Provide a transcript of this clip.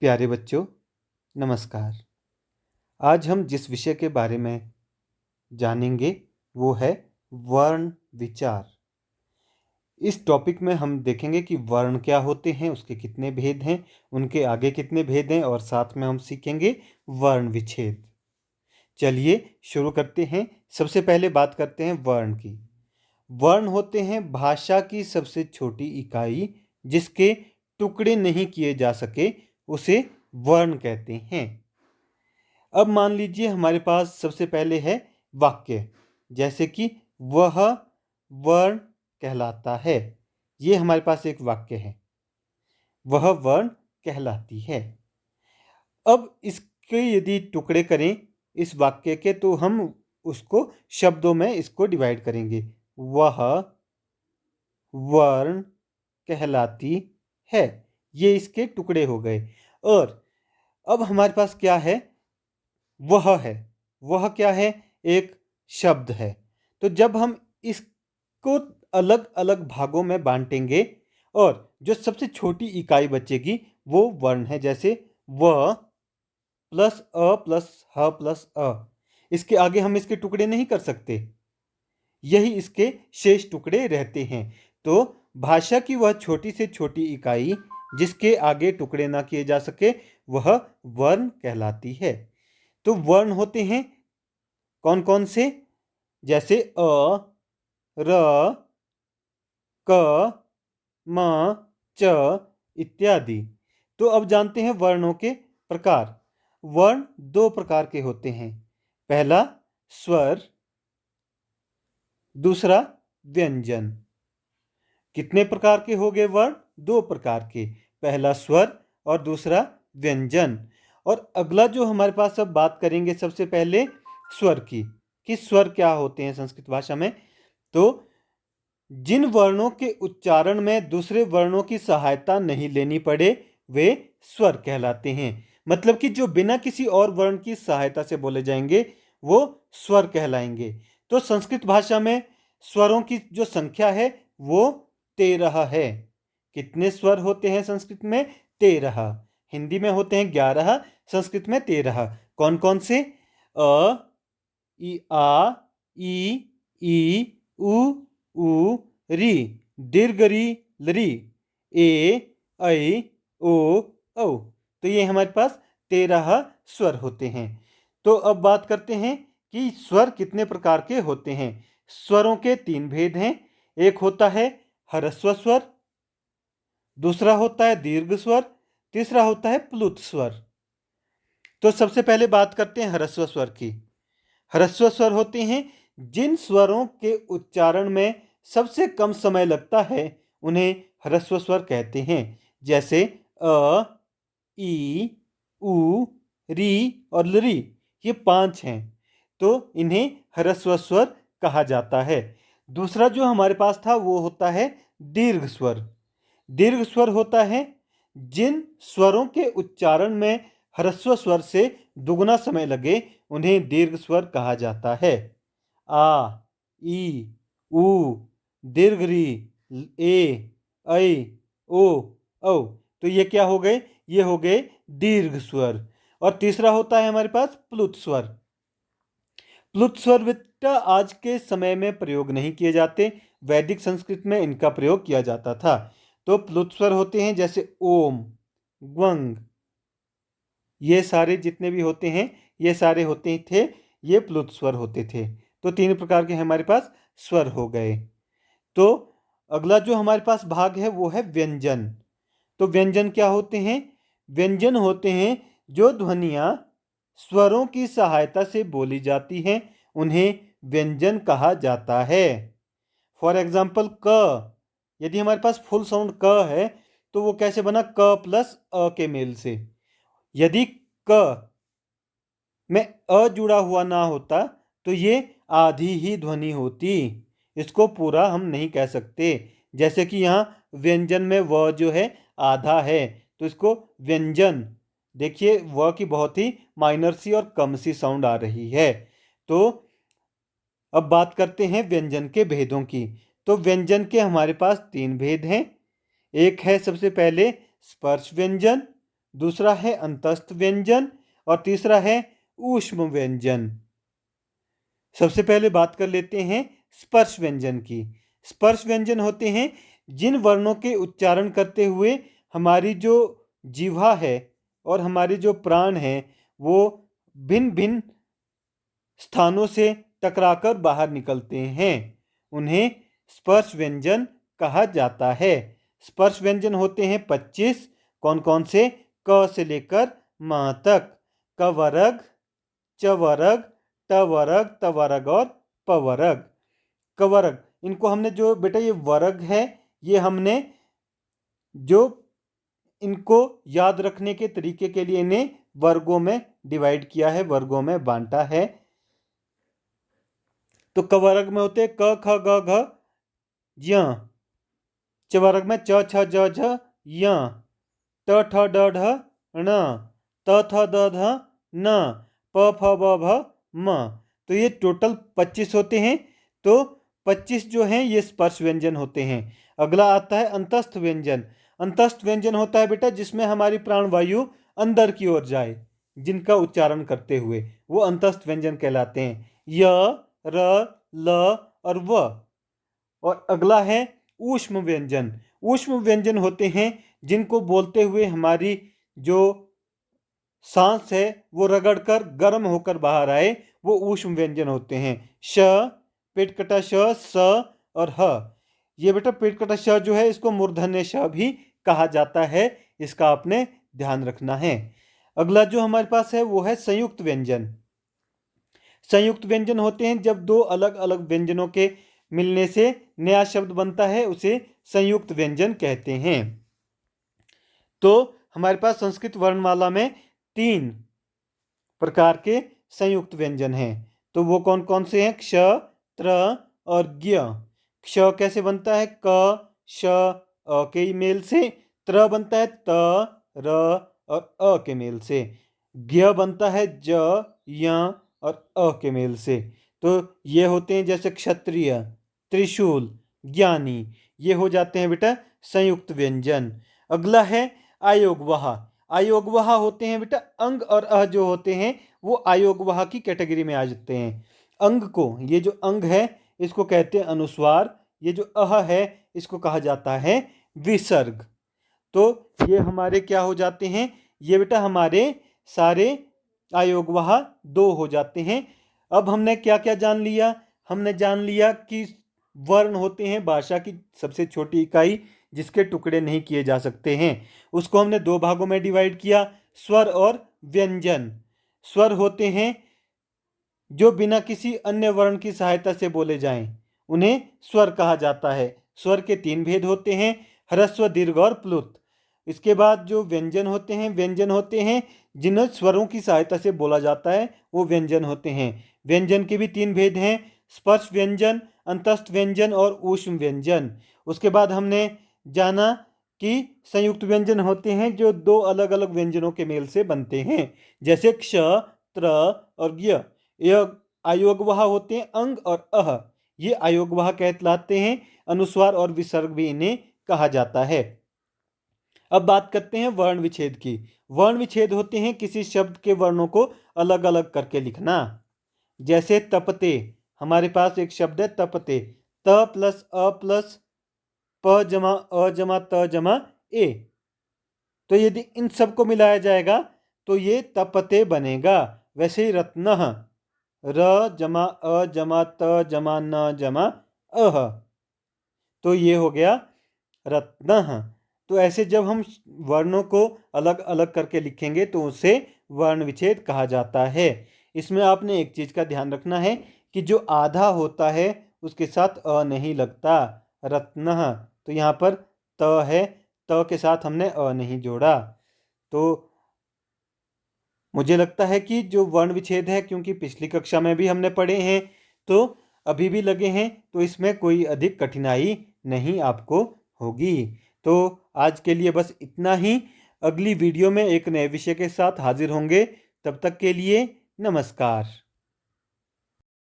प्यारे बच्चों, नमस्कार। आज हम जिस विषय के बारे में जानेंगे वो है वर्ण विचार। इस टॉपिक में हम देखेंगे कि वर्ण क्या होते हैं, उसके कितने भेद हैं, उनके आगे कितने भेद हैं और साथ में हम सीखेंगे वर्ण विच्छेद। चलिए शुरू करते हैं। सबसे पहले बात करते हैं वर्ण की। वर्ण होते हैं भाषा की सबसे छोटी इकाई, जिसके टुकड़े नहीं किए जा सके उसे वर्ण कहते हैं। अब मान लीजिए हमारे पास सबसे पहले है वाक्य, जैसे कि वह वर्ण कहलाता है। ये हमारे पास एक वाक्य है, वह वर्ण कहलाती है। अब इसके यदि टुकड़े करें इस वाक्य के, तो हम उसको शब्दों में इसको डिवाइड करेंगे। वह वर्ण कहलाती है, ये इसके टुकड़े हो गए। और अब हमारे पास क्या है, वह है। वह क्या है? एक शब्द है। तो जब हम इसको अलग अलग भागों में बांटेंगे और जो सबसे छोटी इकाई बचेगी वो वर्ण है। जैसे व प्लस अ प्लस ह प्लस अ, इसके आगे हम इसके टुकड़े नहीं कर सकते, यही इसके शेष टुकड़े रहते हैं। तो भाषा की वह छोटी से छोटी इकाई जिसके आगे टुकड़े ना किए जा सके वह वर्ण कहलाती है। तो वर्ण होते हैं कौन कौन से? जैसे अ, र, क, म, च इत्यादि। तो अब जानते हैं वर्णों के प्रकार। वर्ण दो प्रकार के होते हैं। पहला स्वर, दूसरा व्यंजन। कितने प्रकार के हो गए वर्ण? दो प्रकार के। पहला स्वर और दूसरा व्यंजन। और अगला जो हमारे पास अब बात करेंगे सबसे पहले स्वर की, कि स्वर क्या होते हैं संस्कृत भाषा में। तो जिन वर्णों के उच्चारण में दूसरे वर्णों की सहायता नहीं लेनी पड़े वे स्वर कहलाते हैं। मतलब कि जो बिना किसी और वर्ण की सहायता से बोले जाएंगे वो स्वर कहलाएंगे। तो संस्कृत भाषा में स्वरों की जो संख्या है वो 13 है। कितने स्वर होते हैं संस्कृत में? 13। हिंदी में होते हैं 11, संस्कृत में 13। कौन कौन से? अ, ई, आ, ई, उ, री, दीर्घ री, लरी, ए, ऐ, ओ, औ। तो ये हमारे पास 13 स्वर होते हैं। तो अब बात करते हैं कि स्वर कितने प्रकार के होते हैं। स्वरों के 3 भेद हैं। एक होता है ह्रस्व स्वर, दूसरा होता है दीर्घ स्वर, तीसरा होता है प्लुत स्वर। तो सबसे पहले बात करते हैं ह्रस्व स्वर की। ह्रस्व स्वर होते हैं जिन स्वरों के उच्चारण में सबसे कम समय लगता है उन्हें ह्रस्व स्वर कहते हैं। जैसे अ, ई, उ, री और लरी, ये 5 हैं। तो इन्हें ह्रस्व स्वर कहा जाता है। दूसरा जो हमारे पास था वो होता है दीर्घ स्वर। दीर्घ स्वर होता है जिन स्वरों के उच्चारण में ह्रस्व स्वर से दुगुना समय लगे उन्हें दीर्घ स्वर कहा जाता है। आ, ई, उ, दीर्घ री, ए, ऐ, ओ, औ। तो ये क्या हो गए? ये हो गए दीर्घ स्वर। और तीसरा होता है हमारे पास प्लुत स्वर। प्लुत स्वर बेटा आज के समय में प्रयोग नहीं किए जाते, वैदिक संस्कृत में इनका प्रयोग किया जाता था। तो प्लुत स्वर होते हैं जैसे ओम, ग्वंग, ये सारे जितने भी होते हैं ये सारे होते थे, ये प्लुत स्वर होते थे। तो 3 प्रकार के हमारे पास स्वर हो गए। तो अगला जो हमारे पास भाग है वो है व्यंजन। तो व्यंजन क्या होते हैं? व्यंजन होते हैं जो ध्वनियाँ स्वरों की सहायता से बोली जाती हैं, उन्हें व्यंजन कहा जाता है। फॉर एग्जाम्पल क, यदि हमारे पास फुल साउंड क है तो वो कैसे बना? क प्लस अ के मेल से। यदि क में अ जुड़ा हुआ ना होता तो ये आधी ही ध्वनि होती, इसको पूरा हम नहीं कह सकते। जैसे कि यहाँ व्यंजन में व जो है आधा है तो इसको व्यंजन, देखिए व की बहुत ही माइनर सी और कम सी साउंड आ रही है। तो अब बात करते हैं व्यंजन के भेदों की। तो व्यंजन के हमारे पास 3 भेद हैं। एक है सबसे पहले स्पर्श व्यंजन, दूसरा है अंतस्थ व्यंजन और तीसरा है ऊष्म व्यंजन। सबसे पहले बात कर लेते हैं स्पर्श व्यंजन की। स्पर्श व्यंजन होते हैं जिन वर्णों के उच्चारण करते हुए हमारी जो जिह्वा है और हमारे जो प्राण हैं वो भिन्न भिन्न स्थानों से टकराकर बाहर निकलते हैं, उन्हें स्पर्श व्यंजन कहा जाता है। स्पर्श व्यंजन होते हैं 25। कौन कौन से? क से लेकर म तक। क वर्ग, च वर्ग, ट वर्ग, त वर्ग और प वर्ग। क वर्ग, इनको हमने जो बेटा ये वर्ग है, ये हमने जो इनको याद रखने के तरीके के लिए इन्हें वर्गों में डिवाइड किया है, वर्गों में बांटा है। तो क वर्ग में होते क ख ग घ ज्ञ। च वर्ग में च छ ज झ य। ट ठ ड ढ ण। त थ द ध न। प फ ब भ म। तो ये टोटल 25 होते हैं। तो 25 जो हैं ये स्पर्श व्यंजन होते हैं। अगला आता है अंतस्थ व्यंजन। अंतस्थ व्यंजन होता है बेटा जिसमें हमारी प्राणवायु अंदर की ओर जाए, जिनका उच्चारण करते हुए वो अंतस्थ व्यंजन कहलाते हैं। य, र, ल और व। और अगला है ऊष्म व्यंजन। ऊष्म व्यंजन होते हैं जिनको बोलते हुए हमारी जो सांस है वो रगड़कर गर्म होकर बाहर आए, वो ऊष्म व्यंजन होते हैं। श, पेट कटा श, स और ह। ये बेटा पेट कटा श जो है इसको मूर्धन्य श भी कहा जाता है, इसका आपने ध्यान रखना है। अगला जो हमारे पास है वो है संयुक्त व्यंजन। संयुक्त व्यंजन होते हैं जब दो अलग अलग व्यंजनों के मिलने से नया शब्द बनता है, उसे संयुक्त व्यंजन कहते हैं। तो हमारे पास संस्कृत वर्णमाला में 3 प्रकार के संयुक्त व्यंजन हैं। तो वो कौन कौन से हैं? क्ष, त्र और ज्ञ। क्ष कैसे बनता है? क, श, अ के मेल से। त्र बनता है त, र और अ के मेल से। ज्ञ बनता है ज, य और अ के मेल से। तो ये होते हैं जैसे क्षत्रिय, त्रिशूल, ज्ञानी, ये हो जाते हैं बेटा संयुक्त व्यंजन। अगला है आयोगवाह। आयोगवाह होते हैं बेटा अंग और अ जो होते हैं वो आयोगवाह की कैटेगरी में आ जाते हैं। अंग को, ये जो अंग है इसको कहते हैं अनुस्वार, ये जो अह है इसको कहा जाता है विसर्ग। तो ये हमारे क्या हो जाते हैं? ये बेटा हमारे सारे आयोगवाह 2 हो जाते हैं। अब हमने क्या क्या जान लिया? हमने जान लिया कि वर्ण होते हैं भाषा की सबसे छोटी इकाई जिसके टुकड़े नहीं किए जा सकते हैं। उसको हमने 2 भागों में डिवाइड किया, स्वर और व्यंजन। स्वर होते हैं जो बिना किसी अन्य वर्ण की सहायता से बोले जाएं, उन्हें स्वर कहा जाता है। स्वर के 3 भेद होते हैं, ह्रस्व, दीर्घ और प्लुत। इसके बाद जो व्यंजन होते हैं जिन्हें स्वरों की सहायता से बोला जाता है वो व्यंजन होते हैं। व्यंजन के भी 3 भेद हैं, स्पर्श व्यंजन, अंतस्थ व्यंजन और ऊष्म व्यंजन। उसके बाद हमने जाना कि संयुक्त व्यंजन होते हैं जो 2 अलग अलग व्यंजनों के मेल से बनते हैं, जैसे क्ष, त्र और ज्ञ। यह आयोगवाह होते हैं अंग और अह, ये आयोगवाह कहलाते हैं। अनुस्वार और विसर्ग भी इन्हें कहा जाता है। अब बात करते हैं वर्ण विच्छेद की। वर्ण विच्छेद होते हैं किसी शब्द के वर्णों को अलग अलग करके लिखना। जैसे तपते, हमारे पास एक शब्द है तपते, त प्लस अ प्लस प जमा अ जमा त जमा ए। तो यदि इन सबको मिलाया जाएगा तो ये तपते बनेगा। वैसे ही रत्न, र जमा अ जमा त जमा न जमा अह, तो ये हो गया रत्न। तो ऐसे जब हम वर्णों को अलग अलग करके लिखेंगे तो उसे वर्ण विच्छेद कहा जाता है। इसमें आपने एक चीज का ध्यान रखना है कि जो आधा होता है उसके साथ अ नहीं लगता, रत्न। तो यहाँ पर त है, त के साथ हमने अ नहीं जोड़ा। तो मुझे लगता है कि जो वर्ण विच्छेद है, क्योंकि पिछली कक्षा में भी हमने पढ़े हैं तो अभी भी लगे हैं, तो इसमें कोई अधिक कठिनाई नहीं आपको होगी। तो आज के लिए बस इतना ही। अगली वीडियो में एक नए विषय के साथ हाजिर होंगे। तब तक के लिए नमस्कार।